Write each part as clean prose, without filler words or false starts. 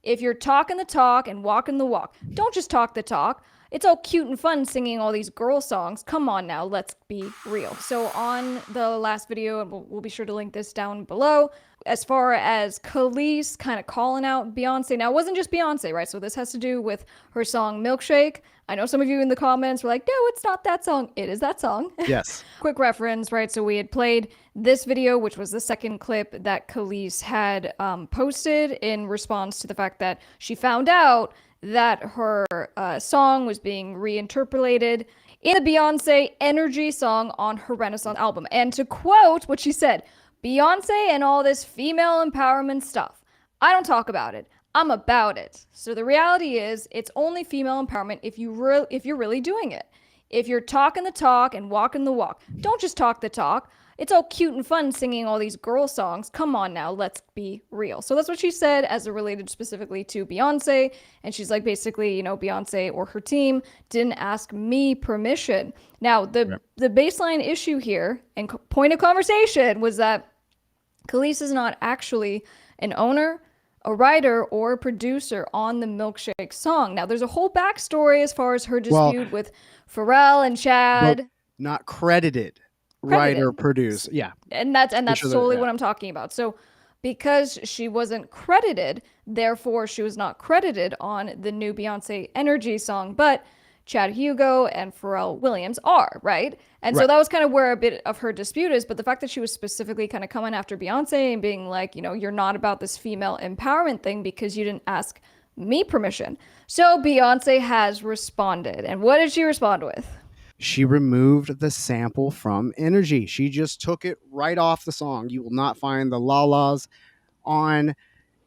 If you're talking the talk and walking the walk, don't just talk the talk. It's all cute and fun singing all these girl songs. Come on now, let's be real. So on the last video, and we'll be sure to link this down below, as far as Kelis kind of calling out Beyonce. Now, it wasn't just Beyonce, right? So this has to do with her song Milkshake. I know some of you in the comments were like, no, it's not that song. It is that song. Yes. Quick reference, right? So we had played this video, which was the second clip that Kelis had posted in response to the fact that she found out that her song was being reinterpolated in the Beyonce Energy song on her Renaissance album. And to quote what she said, Beyonce and all this female empowerment stuff, I don't talk about it. I'm about it. So the reality is, it's only female empowerment if you're really doing it. If you're talking the talk and walking the walk, don't just talk the talk. It's all cute and fun singing all these girl songs. Come on now, let's be real. So that's what she said as it related specifically to Beyonce. And she's like, basically, you know, Beyonce or her team didn't ask me permission. Now, the baseline issue here and point of conversation was that Kelis is not actually an owner, a writer, or a producer on the Milkshake song. Now, there's a whole backstory as far as her dispute with Pharrell and Chad. Not credited. Writer, produce. Yeah. And that's solely what I'm talking about. So because she wasn't credited, therefore she was not credited on the new Beyonce Energy song, but Chad Hugo and Pharrell Williams are, right? And so that was kind of where a bit of her dispute is. But the fact that she was specifically kind of coming after Beyonce and being like, you know, you're not about this female empowerment thing because you didn't ask me permission. So Beyonce has responded. And what did she respond with? She removed the sample from Energy. She just took it right off the song. You will not find the la-las on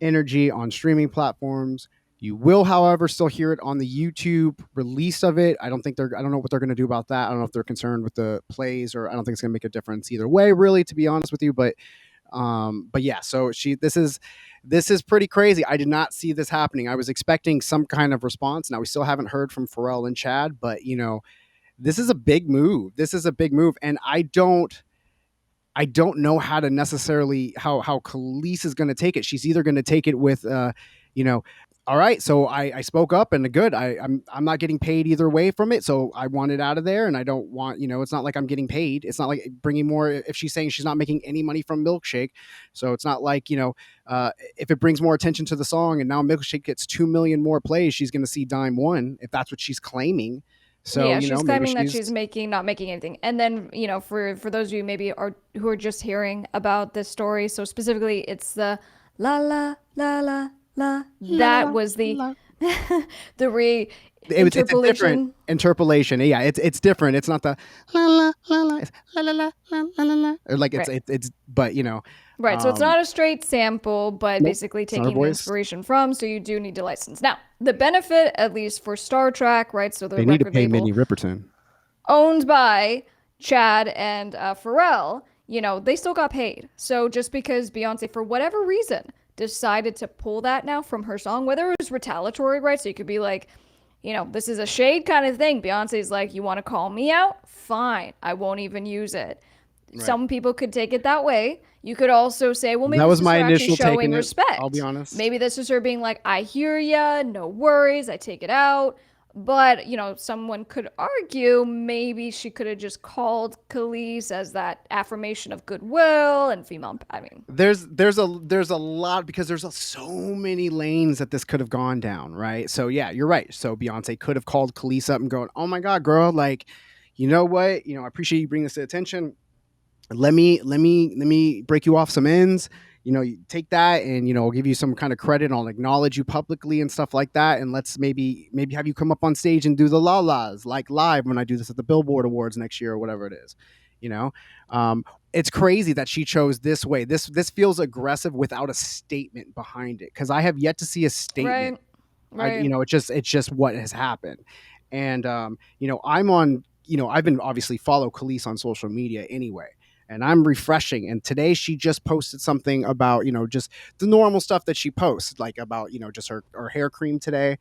Energy on streaming platforms. You will, however, still hear it on the YouTube release of it. I don't know what they're going to do about that. I don't know if they're concerned with the plays, or I don't think it's going to make a difference either way, really, to be honest with you. But yeah, so this is pretty crazy. I did not see this happening. I was expecting some kind of response. Now, we still haven't heard from Pharrell and Chad, but you know, this is a big move. And I don't know how to necessarily how Kelis is going to take it. She's either going to take it with, you know, all right, so I spoke up and good. I'm not getting paid either way from it, so I want it out of there, and I don't want, you know, it's not like I'm getting paid. It's not like bringing more. If she's saying she's not making any money from Milkshake, so it's not like, you know, if it brings more attention to the song and now Milkshake gets 2 million more plays, she's going to see dime one if that's what she's claiming. So yeah, she's claiming that she's not making anything. And then, you know, for those of you maybe who are just hearing about this story, so specifically it's the la la la la la. That was the the it's a different interpolation. Yeah, it's different. It's not the la la la la la la la la la. Or like it's but you know. Right, so it's not a straight sample, but basically taking the inspiration from, so you do need to license. Now, the benefit, at least for Star Trek, right, so they need to pay Minnie Riperton, owned by Chad and Pharrell, you know, they still got paid. So just because Beyonce, for whatever reason, decided to pull that now from her song, whether it was retaliatory, right, so you could be like, you know, this is a shade kind of thing. Beyonce's like, you want to call me out? Fine, I won't even use it. Right. Some people could take it that way. You could also say, well, maybe that was my initial showing respect. I'll be honest. Maybe this is her being like, I hear ya, no worries, I take it out. But, you know, someone could argue maybe she could have just called Kelis as that affirmation of goodwill and female. I mean, there's a lot, because there's so many lanes that this could have gone down, right? So yeah, you're right. So Beyonce could have called Kelis up and going, oh my God, girl, like, you know what? You know, I appreciate you bringing this to attention. Let me break you off some ends. You know, you take that, and you know, I'll give you some kind of credit. I'll acknowledge you publicly and stuff like that. And let's maybe have you come up on stage and do the la-las like live when I do this at the Billboard Awards next year or whatever it is. You know, it's crazy that she chose this way. This feels aggressive without a statement behind it, because I have yet to see a statement. Right. You know, it's just what has happened. And you know, I've been obviously follow Kelis on social media anyway. And I'm refreshing. And today she just posted something about, you know, just the normal stuff that she posts, like about, you know, just her hair cream today,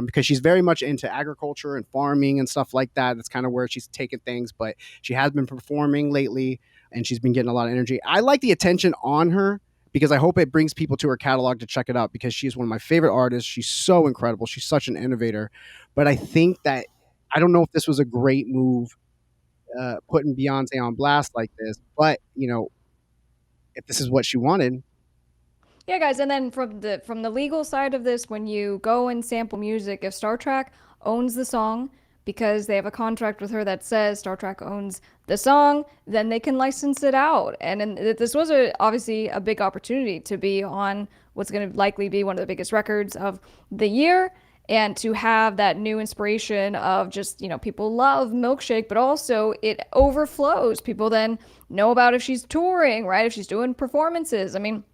because she's very much into agriculture and farming and stuff like that. That's kind of where she's taken things. But she has been performing lately, and she's been getting a lot of energy. I like the attention on her, because I hope it brings people to her catalog to check it out, because she is one of my favorite artists. She's so incredible. She's such an innovator. But I think that I don't know if this was a great move, putting Beyonce on blast like this. But if this is what she wanted, Yeah, guys, and then from the legal side of this, when you go and sample music, if Star Trek owns the song because they have a contract with her that says Star Trek owns the song, then they can license it out. And this was obviously a big opportunity to be on what's going to likely be one of the biggest records of the year. And to have that new inspiration of just, people love Milkshake, but also it overflows. People then know about if she's touring, right? If she's doing performances. I mean,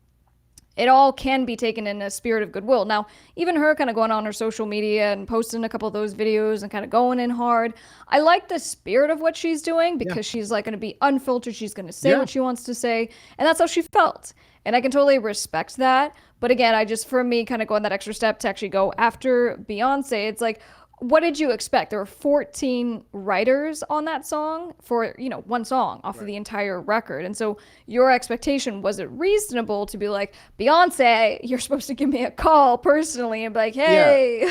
it all can be taken in a spirit of goodwill. Now, even her kind of going on her social media and posting a couple of those videos and kind of going in hard, I like the spirit of what she's doing, yeah, because she's like going to be unfiltered. She's going to say yeah, what she wants to say, and that's how she felt. And I can totally respect that. But again, for me, kind of going that extra step to actually go after Beyonce, it's like, what did you expect? There were 14 writers on that song for, one song off of right. the entire record. And so your expectation, was it reasonable to be like, Beyonce, you're supposed to give me a call personally and be like, Yeah, hey,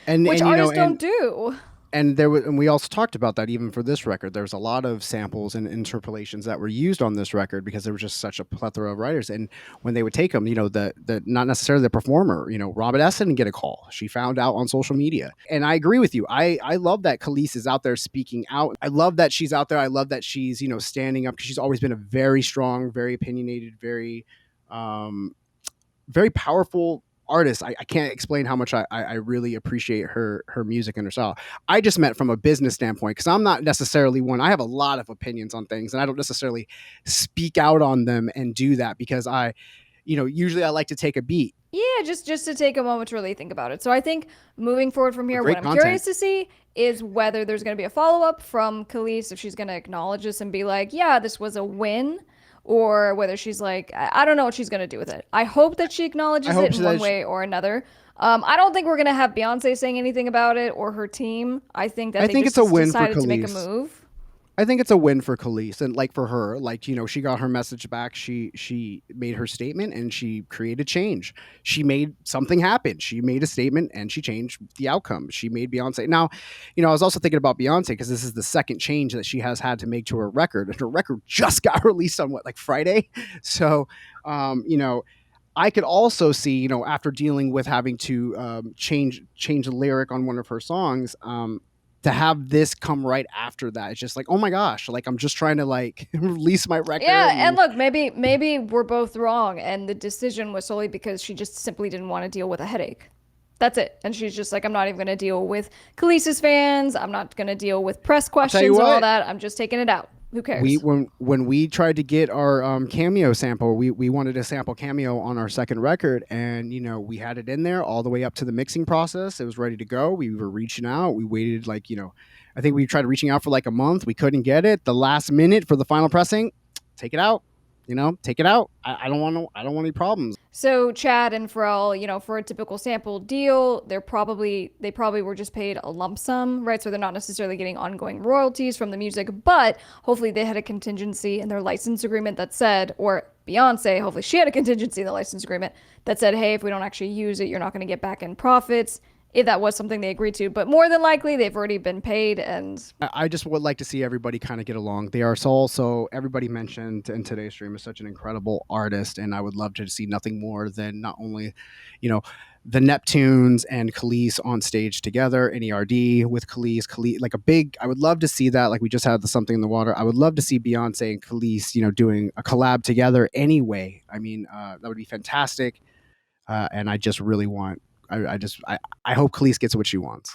and which and artists don't do. and we also talked about that even for this record. There was a lot of samples and interpolations that were used on this record because there was just such a plethora of writers. And when they would take them, the not necessarily the performer, Robert S. didn't get a call. She found out on social media. And I agree with you. I love that Kelis is out there speaking out. I love that she's out there. I love that she's, standing up, because she's always been a very strong, very opinionated, um, very powerful artist. I can't explain how much I really appreciate her music and her style. I just meant from a business standpoint, because I'm not necessarily one. I have a lot of opinions on things, and I don't necessarily speak out on them and do that, because usually I like to take a beat Yeah, just to take a moment to really think about it. So I think moving forward from for here, what great I'm content. curious to see is whether there's going to be a follow up from Kelis, if she's going to acknowledge this and be like, yeah, this was a win, or whether she's like, I don't know what she's going to do with it. I hope that she I acknowledges it hope in one that way or another. I don't think we're going to have Beyonce saying anything about it, or her team. I think that I they think it's a just win for decided to make a Kelis. move. I think it's a win for Kelis, and like for her, like she got her message back. She made her statement, and she created change. She made something happen. She made a statement, and she changed the outcome. She made Beyonce. Now, I was also thinking about Beyonce, because this is the second change that she has had to make to her record, and her record just got released on what, like Friday. So, I could also see, after dealing with having to change the lyric on one of her songs, to have this come right after that. It's just like, oh my gosh, like I'm just trying to like release my record. Yeah, and And look, maybe we're both wrong, and the decision was solely because she just simply didn't want to deal with a headache. That's it. And she's just like, I'm not even going to deal with Kelis's fans. I'm not going to deal with press I'll tell you questions and all what, that. I'm just taking it out. Who we cares? when we tried to get our cameo sample, we wanted a sample cameo on our second record, and we had it in there all the way up to the mixing process. It was ready to go. We were reaching out. We waited, like, I think we tried reaching out for like a month. We couldn't get it. The last minute for the final pressing, take it out. Take it out. I don't want I don't want any problems. So Chad and Pharrell, for a typical sample deal, they probably were just paid a lump sum, right? So they're not necessarily getting ongoing royalties from the music, but hopefully they had a contingency in their license agreement that said, or Beyonce, hopefully she had a contingency in the license agreement that said, hey, if we don't actually use it, you're not going to get back in profits. If that was something they agreed to, but more than likely they've already been paid. And I just would like to see everybody kind of get along. They are so everybody mentioned in today's stream is such an incredible artist, and I would love to see nothing more than not only, you know, the Neptunes and Kelis on stage together, NERD with Kelis, like a big. I would love to see that. Like we just had the Something in the Water. I would love to see Beyonce and Kelis, doing a collab together. Anyway, I mean, that would be fantastic. And I just really want. I hope Kelis gets what she wants.